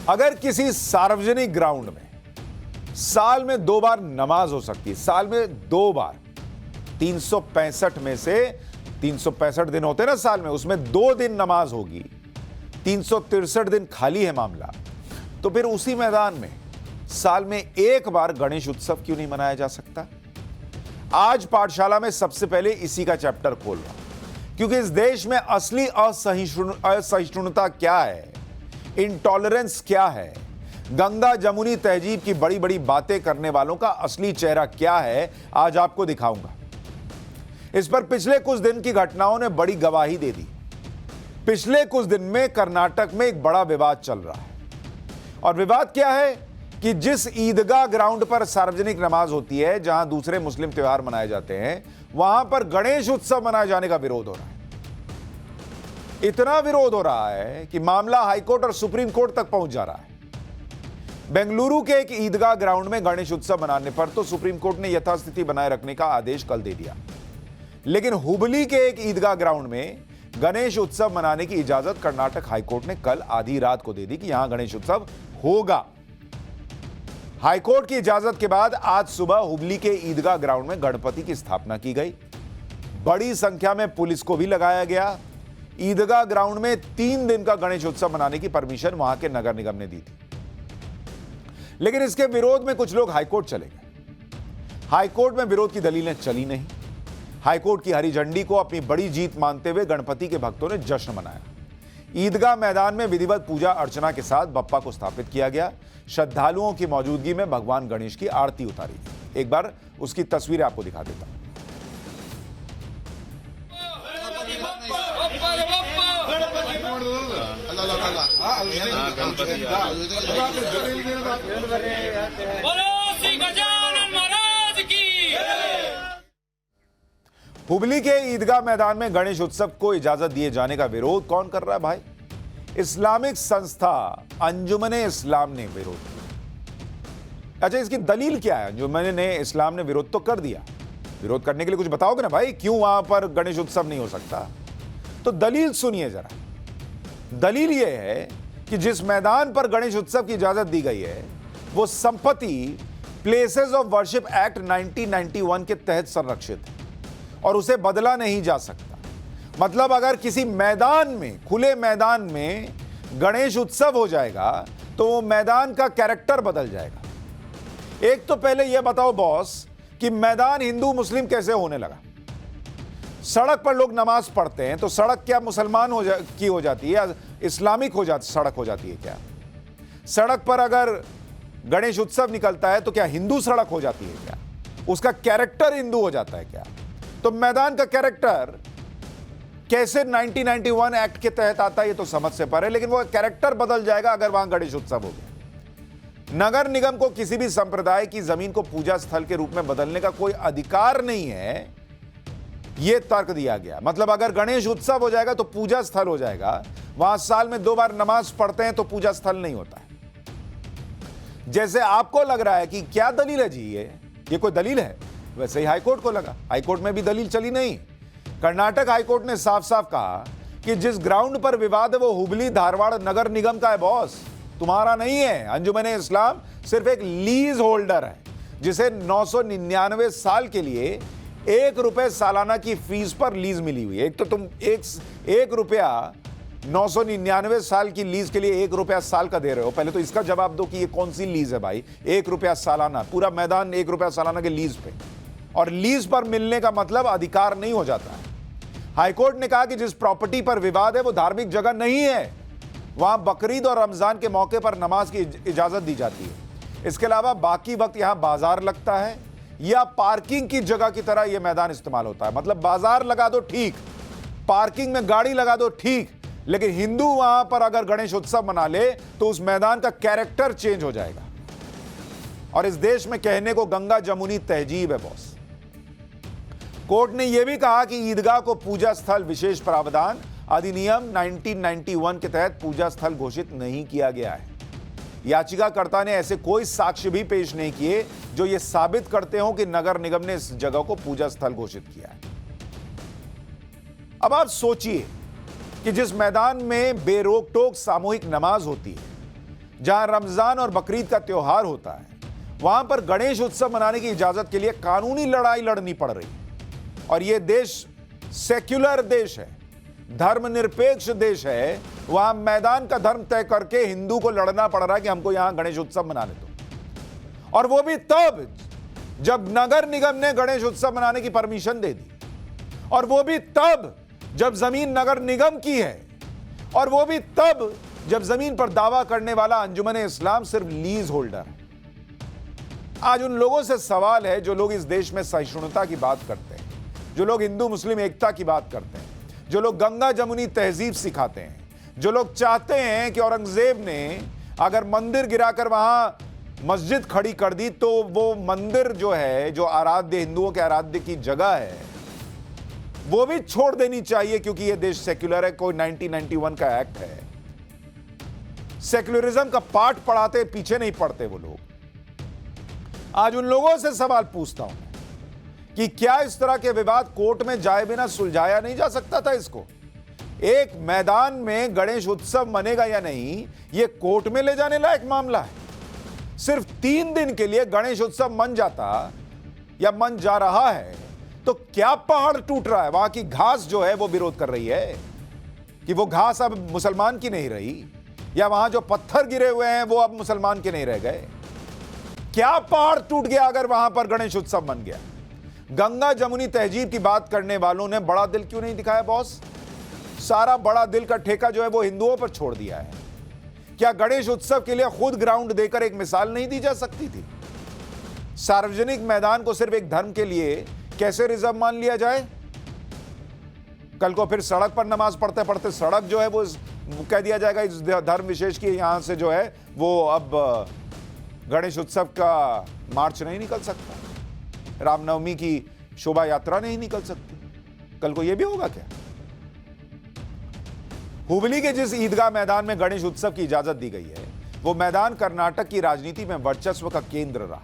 अगर किसी सार्वजनिक ग्राउंड में साल में 2 बार नमाज हो सकती है, साल में 2 बार, 365 में से 365 दिन होते ना साल में, उसमें 2 दिन नमाज होगी, 363 दिन खाली है मामला, तो फिर उसी मैदान में साल में 1 बार गणेश उत्सव क्यों नहीं मनाया जा सकता? आज पाठशाला में सबसे पहले इसी का चैप्टर खोल रहा हूं, क्योंकि इस देश में असली असहिष्णुता क्या है, इंटॉलरेंस क्या है, गंगा जमुनी तहजीब की बड़ी बड़ी बातें करने वालों का असली चेहरा क्या है, आज आपको दिखाऊंगा। इस पर पिछले कुछ दिन की घटनाओं ने बड़ी गवाही दे दी। पिछले कुछ दिन में कर्नाटक में एक बड़ा विवाद चल रहा है, और विवाद क्या है कि जिस ईदगाह ग्राउंड पर सार्वजनिक नमाज होती है, जहां दूसरे मुस्लिम त्योहार मनाए जाते हैं, वहां पर गणेश उत्सव मनाए जाने का विरोध हो रहा है। इतना विरोध हो रहा है कि मामला हाईकोर्ट और सुप्रीम कोर्ट तक पहुंच जा रहा है। बेंगलुरु के एक ईदगाह ग्राउंड में गणेश उत्सव मनाने पर तो सुप्रीम कोर्ट ने यथास्थिति बनाए रखने का आदेश कल दे दिया, लेकिन हुबली के एक ईदगाह ग्राउंड में गणेश उत्सव मनाने की इजाजत कर्नाटक हाईकोर्ट ने कल आधी रात को दे दी कि यहां गणेश उत्सव होगा। हाईकोर्ट की इजाजत के बाद आज सुबह हुबली के ईदगाह ग्राउंड में गणपति की स्थापना की गई। बड़ी संख्या में पुलिस को भी लगाया गया। ईदगाह ग्राउंड में 3 दिन का गणेश उत्सव मनाने की परमिशन वहां के नगर निगम ने दी थी, लेकिन इसके विरोध में कुछ लोग हाईकोर्ट चले गए। हाईकोर्ट में विरोध की दलीलें चली नहीं। हाईकोर्ट की हरी झंडी को अपनी बड़ी जीत मानते हुए गणपति के भक्तों ने जश्न मनाया। ईदगाह मैदान में विधिवत पूजा अर्चना के साथ बप्पा को स्थापित किया गया। श्रद्धालुओं की मौजूदगी में भगवान गणेश की आरती उतारी गई। एक बार उसकी तस्वीरें आपको दिखा देता हूं। हुबली के ईदगाह मैदान में गणेश उत्सव को इजाजत दिए जाने का विरोध कौन कर रहा है भाई? इस्लामिक संस्था अंजुमने इस्लाम ने विरोध किया। अच्छा, इसकी दलील क्या है? अंजुमने इस्लाम ने विरोध तो कर दिया, विरोध करने के लिए कुछ बताओगे ना भाई, क्यों वहां पर गणेश उत्सव नहीं हो सकता? तो दलील सुनिए जरा। दलील यह है कि जिस मैदान पर गणेश उत्सव की इजाजत दी गई है, वो संपत्ति प्लेसेस ऑफ वर्शिप एक्ट 1991 के तहत संरक्षित है और उसे बदला नहीं जा सकता। मतलब अगर किसी मैदान में, खुले मैदान में गणेश उत्सव हो जाएगा तो वो मैदान का कैरेक्टर बदल जाएगा। एक तो पहले यह बताओ बॉस कि मैदान हिंदू मुस्लिम कैसे होने लगा? सड़क पर लोग नमाज पढ़ते हैं तो सड़क क्या मुसलमान हो जाती है या इस्लामिक सड़क हो जाती है क्या? सड़क पर अगर गणेश उत्सव निकलता है तो क्या हिंदू सड़क हो जाती है क्या? उसका कैरेक्टर हिंदू हो जाता है क्या? तो मैदान का कैरेक्टर कैसे 1991 एक्ट के तहत आता है ये तो समझ से परे, लेकिन वो कैरेक्टर बदल जाएगा अगर वहां गणेश उत्सव हो गया। नगर निगम को किसी भी संप्रदाय की जमीन को पूजा स्थल के रूप में बदलने का कोई अधिकार नहीं है, यह तर्क दिया गया। मतलब अगर गणेश उत्सव हो जाएगा तो पूजा स्थल हो जाएगा, वहां साल में 2 बार नमाज पढ़ते हैं तो पूजा स्थल नहीं होता है। जैसे आपको लग रहा है कि क्या दलील है जी, ये कोई दलील है, वैसे ही हाईकोर्ट को लगा। हाईकोर्ट में भी दलील चली नहीं। कर्नाटक हाईकोर्ट ने साफ साफ कहा कि जिस ग्राउंड पर विवाद है वो हुबली धारवाड़ नगर निगम का है बॉस, तुम्हारा नहीं है। अंजुमने इस्लाम सिर्फ एक लीज होल्डर है जिसे 999 साल के लिए 1 रुपए सालाना की फीस पर लीज मिली हुई है। एक तो तुम एक रुपया 999 साल की लीज के लिए 1 रुपया साल का दे रहे हो। पहले तो इसका जवाब दो कि ये कौन सी लीज है भाई? 1 रुपया सालाना, पूरा मैदान 1 रुपया सालाना के लीज पे, और लीज पर मिलने का मतलब अधिकार नहीं हो जाता है। हाईकोर्ट ने कहा कि जिस प्रॉपर्टी पर विवाद है वो धार्मिक जगह नहीं है, वहां बकरीद और रमजान के मौके पर नमाज की इजाजत दी जाती है। इसके अलावा बाकी वक्त यहां बाजार लगता है या पार्किंग की जगह की तरह यह मैदान इस्तेमाल होता है। मतलब बाजार लगा दो ठीक, पार्किंग में गाड़ी लगा दो ठीक, लेकिन हिंदू वहां पर अगर गणेश उत्सव मना ले तो उस मैदान का कैरेक्टर चेंज हो जाएगा। और इस देश में कहने को गंगा जमुनी तहजीब है बॉस। कोर्ट ने यह भी कहा कि ईदगाह को पूजा स्थल विशेष प्रावधान अधिनियम 1991 के तहत पूजा स्थल घोषित नहीं किया गया है। याचिकाकर्ता ने ऐसे कोई साक्ष्य भी पेश नहीं किए जो यह साबित करते हो कि नगर निगम ने इस जगह को पूजा स्थल घोषित किया है। अब आप सोचिए कि जिस मैदान में बेरोक टोक सामूहिक नमाज होती है, जहां रमजान और बकरीद का त्योहार होता है, वहां पर गणेश उत्सव मनाने की इजाजत के लिए कानूनी लड़ाई लड़नी पड़ रही है। और यह देश सेक्युलर देश है, धर्मनिरपेक्ष देश है। वहां मैदान का धर्म तय करके हिंदू को लड़ना पड़ रहा है कि हमको यहां गणेश उत्सव मनाने दो, और वो भी तब जब नगर निगम ने गणेश उत्सव मनाने की परमिशन दे दी, और वो भी तब जब जमीन नगर निगम की है, और वो भी तब जब जमीन पर दावा करने वाला अंजुमन इस्लाम सिर्फ लीज होल्डर है। आज उन लोगों से सवाल है जो लोग इस देश में सहिष्णुता की बात करते हैं, जो लोग हिंदू मुस्लिम एकता की बात करते हैं, जो लोग गंगा जमुनी तहजीब सिखाते हैं, जो लोग चाहते हैं कि औरंगजेब ने अगर मंदिर गिराकर वहां मस्जिद खड़ी कर दी तो वो मंदिर जो है, जो आराध्य हिंदुओं के आराध्य की जगह है, वो भी छोड़ देनी चाहिए क्योंकि ये देश सेक्युलर है। कोई 1991 का एक्ट है। सेक्युलरिज्म का पाठ पढ़ाते पीछे नहीं पड़ते वो लोग। आज उन लोगों से सवाल पूछता हूं कि क्या इस तरह के विवाद कोर्ट में जाए बिना सुलझाया नहीं जा सकता था? इसको एक मैदान में गणेश उत्सव मनेगा या नहीं, यह कोर्ट में ले जाने लायक मामला है। सिर्फ 3 दिन के लिए गणेश उत्सव मन जाता या मन जा रहा है तो क्या पहाड़ टूट रहा है? वहां की घास जो है वो विरोध कर रही है कि वो घास अब मुसलमान की नहीं रही, या वहां जो पत्थर गिरे हुए हैं वो अब मुसलमान के नहीं रह गए। क्या पहाड़ टूट गया अगर वहां पर गणेश उत्सव बन गया? गंगा जमुनी तहजीब की बात करने वालों ने बड़ा दिल क्यों नहीं दिखाया बॉस? सारा बड़ा दिल का ठेका जो है वो हिंदुओं पर छोड़ दिया है। क्या गणेश उत्सव के लिए खुद ग्राउंड देकर एक मिसाल नहीं दी जा सकती थी? सार्वजनिक मैदान को सिर्फ एक धर्म के लिए कैसे रिजर्व मान लिया जाए? कल को फिर सड़क पर नमाज पढ़ते पढ़ते सड़क जो है वो कह दिया जाएगा इस धर्म विशेष की यहां से जो है वो अब गणेश उत्सव का मार्च नहीं निकल सकता, रामनवमी की शोभा यात्रा नहीं निकल सकती। कल को यह भी होगा क्या? हुबली के जिस ईदगाह मैदान में गणेश उत्सव की इजाजत दी गई है, वो मैदान कर्नाटक की राजनीति में वर्चस्व का केंद्र रहा।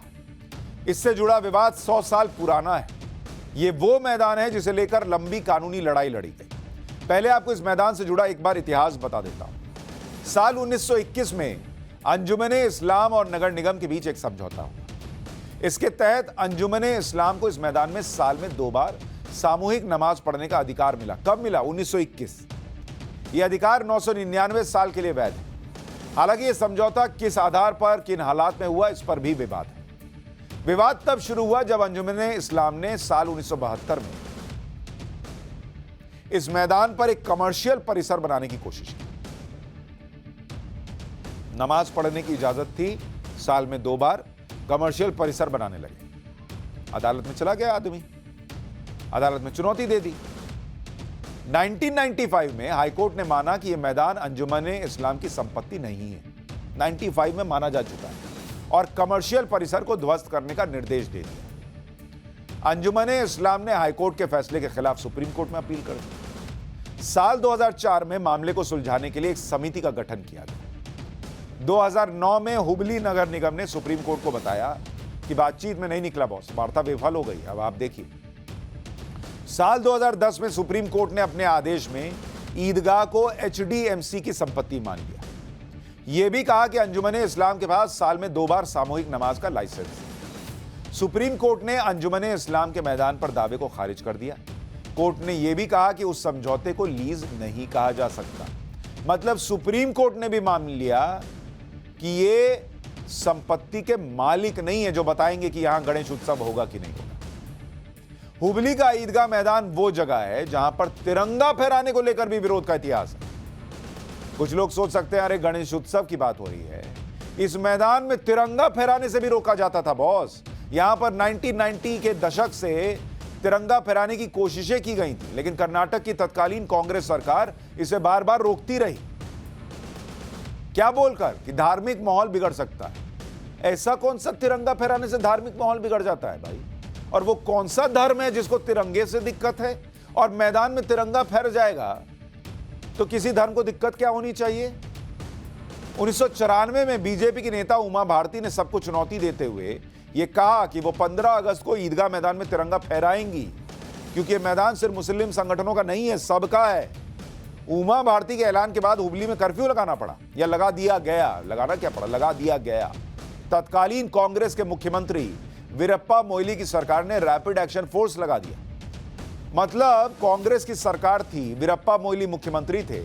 इससे जुड़ा विवाद 100 साल पुराना है। ये वो मैदान है जिसे लेकर लंबी कानूनी लड़ाई लड़ी गई। पहले आपको इस मैदान से जुड़ा एक बार इतिहास बता देता हूं। साल 1921 में अंजुमने इस्लाम और नगर निगम के बीच एक समझौता हुआ। इसके तहत अंजुमने इस्लाम को इस मैदान में साल में 2 बार सामूहिक नमाज पढ़ने का अधिकार मिला। कब मिला? 1921। यह अधिकार 999 साल के लिए वैध है। हालांकि यह समझौता किस आधार पर, किन हालात में हुआ, इस पर भी विवाद है। विवाद तब शुरू हुआ जब अंजुमने इस्लाम ने साल 1972 में इस मैदान पर एक कमर्शियल परिसर बनाने की कोशिश की। नमाज पढ़ने की इजाजत थी, साल में 2 बार कमर्शियल परिसर बनाने लगे। अदालत में चला गया आदमी, अदालत में चुनौती दे दी। 1995 में हाईकोर्ट ने माना कि यह मैदान अंजुमने इस्लाम की संपत्ति नहीं है। 95 में माना जा चुका है और कमर्शियल परिसर को ध्वस्त करने का निर्देश दे दिया। अंजुमने इस्लाम ने हाईकोर्ट के फैसले के खिलाफ सुप्रीम कोर्ट में अपील कर दी। साल 2004 में मामले को सुलझाने के लिए एक समिति का गठन किया गया। 2009 में हुबली नगर निगम ने सुप्रीम कोर्ट को बताया कि बातचीत में नहीं निकला बॉस, वार्ता विफल हो गई। अब आप देखिए, साल 2010 में सुप्रीम कोर्ट ने अपने आदेश में ईदगाह को एचडीएमसी की संपत्ति मान लिया। यह भी कहा कि अंजुमने इस्लाम के पास साल में 2 बार सामूहिक नमाज का लाइसेंस है। सुप्रीम कोर्ट ने अंजुमने इस्लाम के मैदान पर दावे को खारिज कर दिया। कोर्ट ने यह भी कहा कि उस समझौते को लीज नहीं कहा जा सकता। मतलब सुप्रीम कोर्ट ने भी मान लिया कि ये संपत्ति के मालिक नहीं है जो बताएंगे कि यहां गणेश उत्सव होगा कि नहीं होगा। हुबली का ईदगाह मैदान वो जगह है जहां पर तिरंगा फहराने को लेकर भी विरोध का इतिहास है। कुछ लोग सोच सकते हैं अरे गणेश उत्सव की बात हो रही है, इस मैदान में तिरंगा फहराने से भी रोका जाता था बॉस। यहां पर 1990 के दशक से तिरंगा फहराने की कोशिशें की गई थी, लेकिन कर्नाटक की तत्कालीन कांग्रेस सरकार इसे बार बार रोकती रही। क्या बोलकर कि धार्मिक माहौल बिगड़ सकता है। ऐसा कौन सा तिरंगा फहराने से धार्मिक माहौल बिगड़ जाता है भाई? और वो कौन सा धर्म है जिसको तिरंगे से दिक्कत है? और मैदान में तिरंगा फहर जाएगा तो किसी धर्म को दिक्कत क्या होनी चाहिए? 1994 में बीजेपी की नेता उमा भारती ने सबको चुनौती देते हुए यह कहा कि वो 15 अगस्त को ईदगाह मैदान में तिरंगा फहराएंगी, क्योंकि यह मैदान सिर्फ मुस्लिम संगठनों का नहीं है, सबका है। उमा भारती के ऐलान के बाद हुबली में कर्फ्यू लगाना पड़ा या लगा दिया गया, लगाना क्या पड़ा, लगा दिया गया। तत्कालीन कांग्रेस के मुख्यमंत्री वीरप्पा मोइली की सरकार ने रैपिड एक्शन फोर्स लगा दिया। मतलब कांग्रेस की सरकार थी, वीरप्पा मोइली मुख्यमंत्री थे,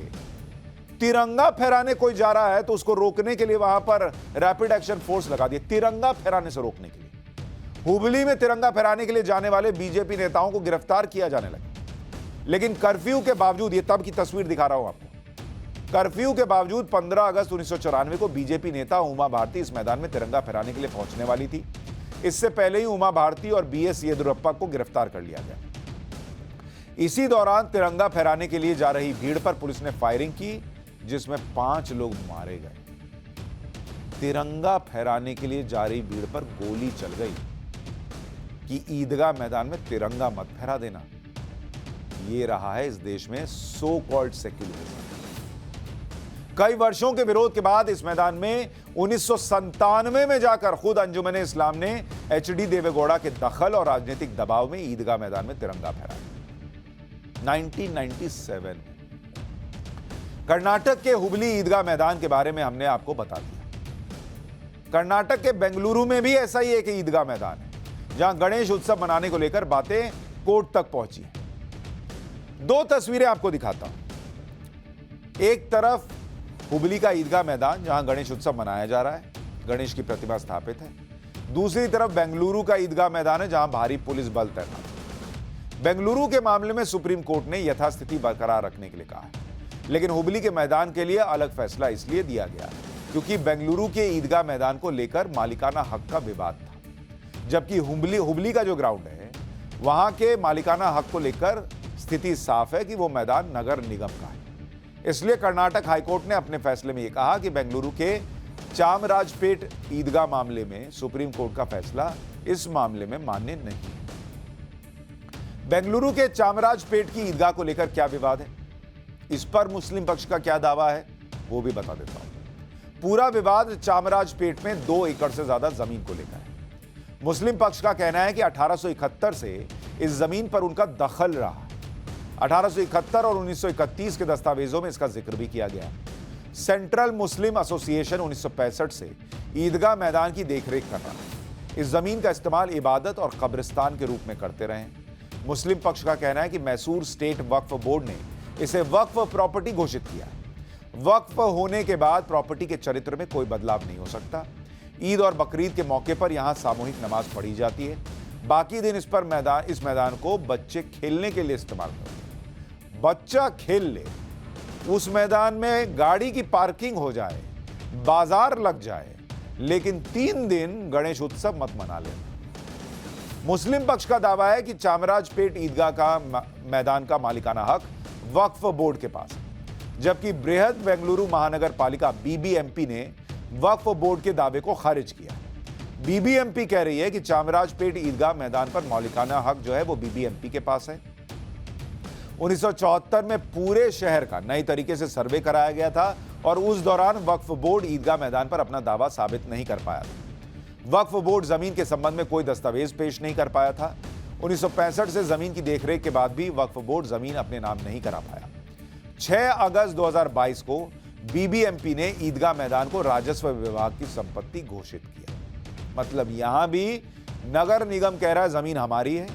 तिरंगा फहराने कोई जा रहा है तो उसको रोकने के लिए वहां पर रैपिड एक्शन फोर्स लगा दिया, तिरंगा फहराने से रोकने के लिए। हुबली में तिरंगा फहराने के लिए जाने वाले बीजेपी नेताओं को गिरफ्तार किया जाने लगा। लेकिन कर्फ्यू के बावजूद, ये तब की तस्वीर दिखा रहा हूं आपको, कर्फ्यू के बावजूद 15 अगस्त 1994 को बीजेपी नेता उमा भारती इस मैदान में तिरंगा फहराने के लिए पहुंचने वाली थी। इससे पहले ही उमा भारती और बीएस येदियुरप्पा को गिरफ्तार कर लिया गया। इसी दौरान तिरंगा फहराने के लिए जा रही भीड़ पर पुलिस ने फायरिंग की, जिसमें 5 लोग मारे गए। तिरंगा फहराने के लिए जा रही भीड़ पर गोली चल गई कि ईदगाह मैदान में तिरंगा मत फहरा देना। ये रहा है इस देश में सो कॉल्ड सेक्युलरिज्म। कई वर्षों के विरोध के बाद इस मैदान में 1997 में जाकर खुद अंजुमन इस्लाम ने एचडी देवेगौड़ा के दखल और राजनीतिक दबाव में ईदगाह मैदान में तिरंगा फहराया। 1997 कर्नाटक के हुबली ईदगाह मैदान के बारे में हमने आपको बता दिया। कर्नाटक के बेंगलुरु में भी ऐसा ही एक ईदगाह मैदान है जहां गणेश उत्सव मनाने को लेकर बातें कोर्ट तक पहुंची हैं। 2 तस्वीरें आपको दिखाता हूं। एक तरफ हुबली का ईदगाह मैदान जहां गणेश उत्सव मनाया जा रहा है, गणेश की प्रतिमा स्थापित है। दूसरी तरफ बेंगलुरु का ईदगाह मैदान है जहां भारी पुलिस बल तैनात है। बेंगलुरु के मामले में सुप्रीम कोर्ट ने यथास्थिति बरकरार रखने के लिए कहा है, लेकिन हुबली के मैदान के लिए अलग फैसला इसलिए दिया गया क्योंकि बेंगलुरु के ईदगाह मैदान को लेकर मालिकाना हक का विवाद था, जबकि हुबली का जो ग्राउंड है वहां के मालिकाना हक को लेकर स्थिति साफ है कि वो मैदान नगर निगम का है। इसलिए कर्नाटक हाईकोर्ट ने अपने फैसले में यह कहा कि बेंगलुरु के चामराजपेट ईदगाह मामले में सुप्रीम कोर्ट का फैसला इस मामले में मान्य नहीं है। बेंगलुरु के चामराजपेट की ईदगाह को लेकर क्या विवाद है, इस पर मुस्लिम पक्ष का क्या दावा है, वो भी बता देता हूं। पूरा विवाद चामराजपेट में 2 एकड़ से ज्यादा जमीन को लेकर है। मुस्लिम पक्ष का कहना है कि 1871 से इस जमीन पर उनका दखल रहा। 1871 और 1931 के दस्तावेजों में इसका जिक्र भी किया गया। सेंट्रल मुस्लिम एसोसिएशन 1965 से ईदगाह मैदान की देखरेख कर रहा है। इस जमीन का इस्तेमाल इबादत और कब्रिस्तान के रूप में करते रहे। मुस्लिम पक्ष का कहना है कि मैसूर स्टेट वक्फ बोर्ड ने इसे वक्फ प्रॉपर्टी घोषित किया। वक्फ होने के बाद प्रॉपर्टी के चरित्र में कोई बदलाव नहीं हो सकता। ईद और बकरीद के मौके पर यहां सामूहिक नमाज पढ़ी जाती है। बाकी दिन इस मैदान को बच्चे खेलने के लिए इस्तेमाल करते हैं। बच्चा खेल ले, उस मैदान में गाड़ी की पार्किंग हो जाए, बाजार लग जाए, लेकिन 3 दिन गणेश उत्सव मत मना लेना। मुस्लिम पक्ष का दावा है कि चामराजपेट ईदगाह का मैदान का मालिकाना हक वक्फ बोर्ड के पास है, जबकि बृहद बेंगलुरु महानगर पालिका बीबीएमपी ने वक्फ बोर्ड के दावे को खारिज किया। बीबीएमपी कह रही है कि चामराजपेट ईदगाह मैदान पर मालिकाना हक जो है वो बीबीएमपी के पास है। 1974 में पूरे शहर का नए तरीके से सर्वे कराया गया था और उस दौरान वक्फ बोर्ड ईदगाह मैदान पर अपना दावा साबित नहीं कर पाया था। वक्फ बोर्ड जमीन के संबंध में कोई दस्तावेज पेश नहीं कर पाया था। 1965 से जमीन की देखरेख के बाद भी वक्फ बोर्ड जमीन अपने नाम नहीं करा पाया। 6 अगस्त 2022 को बीबीएमपी ने ईदगाह मैदान को राजस्व विभाग की संपत्ति घोषित किया। मतलब यहां भी नगर निगम कह रहा है जमीन हमारी है,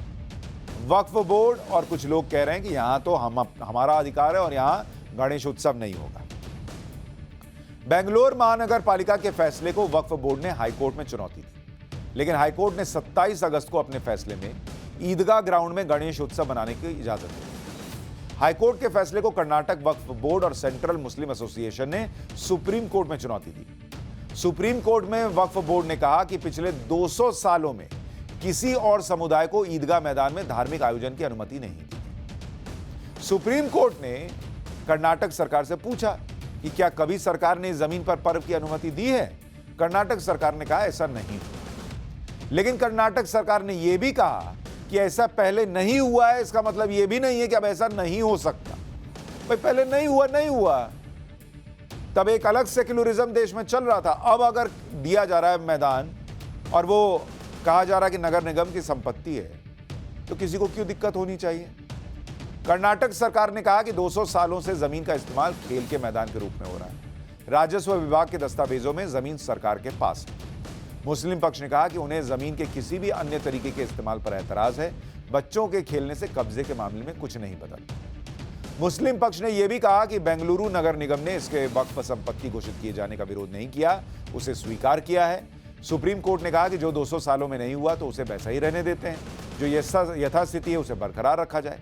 वक्फ बोर्ड और कुछ लोग कह रहे हैं कि यहां तो हमारा अधिकार है और यहां गणेश उत्सव नहीं होगा। बेंगलोर महानगर पालिका के फैसले को वक्फ बोर्ड ने हाईकोर्ट में चुनौती दी, लेकिन हाईकोर्ट ने 27 अगस्त को अपने फैसले में ईदगाह ग्राउंड में गणेश उत्सव मनाने की इजाजत दी। हाईकोर्ट के फैसले को कर्नाटक वक्फ बोर्ड और सेंट्रल मुस्लिम एसोसिएशन ने सुप्रीम कोर्ट में चुनौती दी। सुप्रीम कोर्ट में वक्फ बोर्ड ने कहा कि पिछले 200 सालों में किसी और समुदाय को ईदगाह मैदान में धार्मिक आयोजन की अनुमति नहीं दी। सुप्रीम कोर्ट ने कर्नाटक सरकार से पूछा कि क्या कभी सरकार ने जमीन पर पर्व की अनुमति दी है। कर्नाटक सरकार ने कहा ऐसा नहीं हुआ। लेकिन कर्नाटक सरकार ने यह भी कहा कि ऐसा पहले नहीं हुआ है, इसका मतलब यह भी नहीं है कि अब ऐसा नहीं हो सकता। भाई पहले नहीं हुआ, तब एक अलग सेक्युलरिज्म देश में चल रहा था। अब अगर दिया जा रहा है मैदान और वो कहा जा रहा है कि नगर निगम की संपत्ति है, तो किसी को क्यों दिक्कत होनी चाहिए। कर्नाटक सरकार ने कहा कि 200 सालों से जमीन का इस्तेमाल खेल के मैदान के रूप में हो रहा है। राजस्व विभाग के दस्तावेजों में जमीन सरकार के पास है। मुस्लिम पक्ष ने कहा कि उन्हें जमीन के किसी भी अन्य तरीके के इस्तेमाल पर एतराज है। बच्चों के खेलने से कब्जे के मामले में कुछ नहीं बदलता। मुस्लिम पक्ष ने यह भी कहा कि बेंगलुरु नगर निगम ने इसके वक्फ संपत्ति घोषित किए जाने का विरोध नहीं किया, उसे स्वीकार किया है। सुप्रीम कोर्ट ने कहा कि जो 200 सालों में नहीं हुआ तो उसे वैसा ही रहने देते हैं, जो यथास्थिति है उसे बरकरार रखा जाए।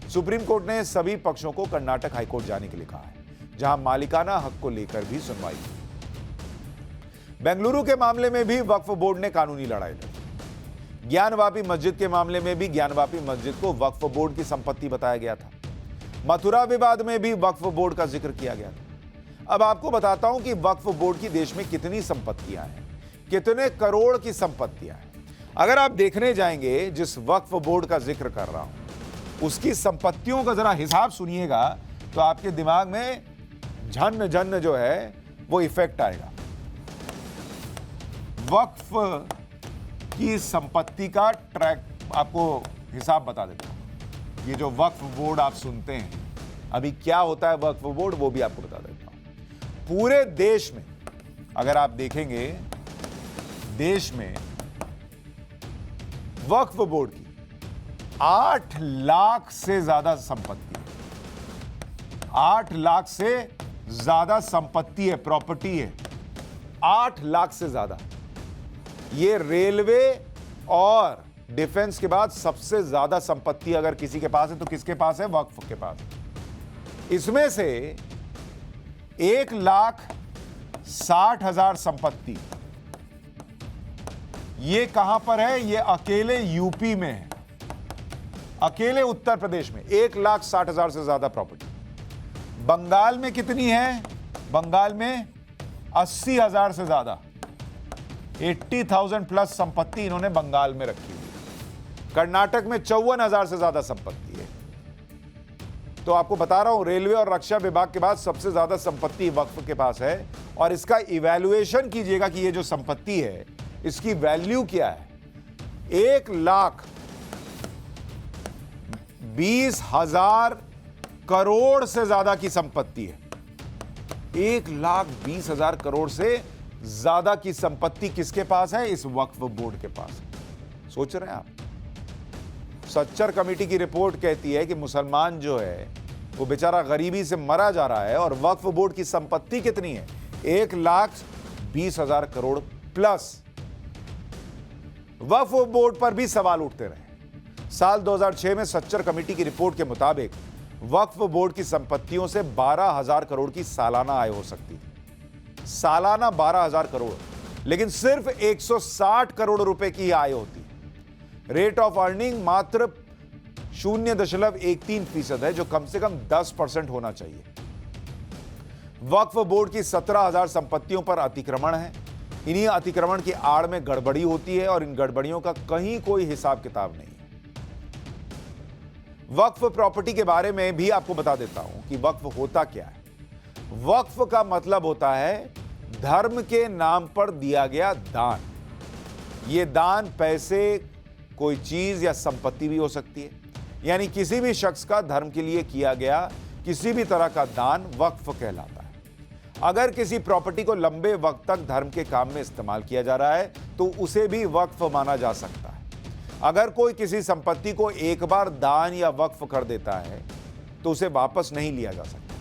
सुप्रीम कोर्ट ने सभी पक्षों को कर्नाटक हाईकोर्ट जाने के लिए कहा है, जहां मालिकाना हक को लेकर भी सुनवाई की। बेंगलुरु के मामले में भी वक्फ बोर्ड ने कानूनी लड़ाई लड़ी। ज्ञानवापी मस्जिद के मामले में भी ज्ञानवापी मस्जिद को वक्फ बोर्ड की संपत्ति बताया गया था। मथुरा विवाद में भी वक्फ बोर्ड का जिक्र किया गया था। अब आपको बताता हूं कि वक्फ बोर्ड की देश में कितनी संपत्तियां हैं, कितने करोड़ की संपत्तियां हैं। अगर आप देखने जाएंगे, जिस वक्फ बोर्ड का जिक्र कर रहा हूं उसकी संपत्तियों का जरा हिसाब सुनिएगा तो आपके दिमाग में झन्न झन्न जो है वो इफेक्ट आएगा। वक्फ की संपत्ति का ट्रैक आपको हिसाब बता देता हूं। ये जो वक्फ बोर्ड आप सुनते हैं, अभी क्या होता है वक्फ बोर्ड वो भी आपको बता देता हूं। पूरे देश में अगर आप देखेंगे, देश में वक्फ बोर्ड की 8 लाख से ज्यादा संपत्ति है। 8 लाख से ज्यादा संपत्ति है, प्रॉपर्टी है 8 लाख से ज्यादा। ये रेलवे और डिफेंस के बाद सबसे ज्यादा संपत्ति अगर किसी के पास है तो किसके पास है? वक्फ के पास। इसमें से 1,60,000 संपत्ति ये कहां पर है? ये अकेले यूपी में है, अकेले उत्तर प्रदेश में 1,60,000 से ज्यादा प्रॉपर्टी। बंगाल में कितनी है? बंगाल में 80,000 से ज्यादा, 80,000 प्लस संपत्ति इन्होंने बंगाल में रखी हुई है। कर्नाटक में 54,000 से ज्यादा संपत्ति है। तो आपको बता रहा हूं, रेलवे और रक्षा विभाग के बाद सबसे ज्यादा संपत्ति वक्फ के पास है। और इसका इवैल्यूएशन कीजिएगा कि ये जो संपत्ति है इसकी वैल्यू क्या है। 1,20,000 करोड़ से ज्यादा की संपत्ति है। 1,20,000 करोड़ से ज्यादा की संपत्ति किसके पास है? इस वक्फ बोर्ड के पास। सोच रहे हैं आप? सच्चर कमेटी की रिपोर्ट कहती है कि मुसलमान जो है वो बेचारा गरीबी से मरा जा रहा है और वक्फ बोर्ड की संपत्ति कितनी है? 1,20,000 करोड़ प्लस। वक्फ बोर्ड पर भी सवाल उठते रहे। साल 2006 में सच्चर कमेटी की रिपोर्ट के मुताबिक वक्फ बोर्ड की संपत्तियों से 12,000 करोड़ की सालाना आय हो सकती थी। सालाना 12,000 करोड़, लेकिन सिर्फ 160 करोड़ रुपए की आय होती। रेट ऑफ अर्निंग मात्र 0.13% है, जो कम से कम 10% होना चाहिए। वक्फ बोर्ड की 17,000 संपत्तियों पर अतिक्रमण है। इन्हीं अतिक्रमण की आड़ में गड़बड़ी होती है और इन गड़बड़ियों का कहीं कोई हिसाब किताब नहीं है। वक्फ प्रॉपर्टी के बारे में भी आपको बता देता हूं कि वक्फ होता क्या है। वक्फ का मतलब होता है धर्म के नाम पर दिया गया दान। यह दान पैसे, कोई चीज या संपत्ति भी हो सकती है। यानी किसी भी शख्स का धर्म के लिए किया गया किसी भी तरह का दान वक्फ कहलाता है। अगर किसी प्रॉपर्टी को लंबे वक्त तक धर्म के काम में इस्तेमाल किया जा रहा है तो उसे भी वक्फ माना जा सकता है। अगर कोई किसी संपत्ति को एक बार दान या वक्फ कर देता है तो उसे वापस नहीं लिया जा सकता।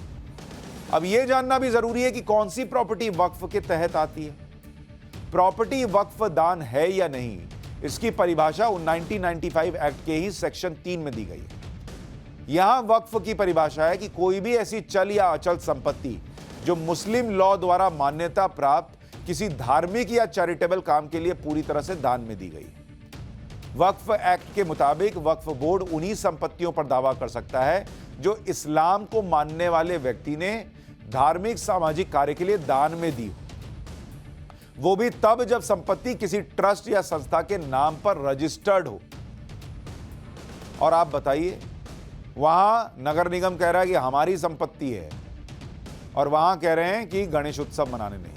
अब यह जानना भी जरूरी है कि कौन सी प्रॉपर्टी वक्फ के तहत आती है। प्रॉपर्टी वक्फ दान है या नहीं, इसकी परिभाषा 1995 एक्ट के ही सेक्शन 3 में दी गई है। यहां वक्फ की परिभाषा है कि कोई भी ऐसी चल या अचल संपत्ति जो मुस्लिम लॉ द्वारा मान्यता प्राप्त किसी धार्मिक या चैरिटेबल काम के लिए पूरी तरह से दान में दी गई है। वक्फ एक्ट के मुताबिक वक्फ बोर्ड उन्हीं संपत्तियों पर दावा कर सकता है जो इस्लाम को मानने वाले व्यक्ति ने धार्मिक सामाजिक कार्य के लिए दान में दी, वो भी तब जब संपत्ति किसी ट्रस्ट या संस्था के नाम पर रजिस्टर्ड हो। और आप बताइए, वहां नगर निगम कह रहा है कि हमारी संपत्ति है और वहां कह रहे हैं कि गणेश उत्सव मनाने नहीं।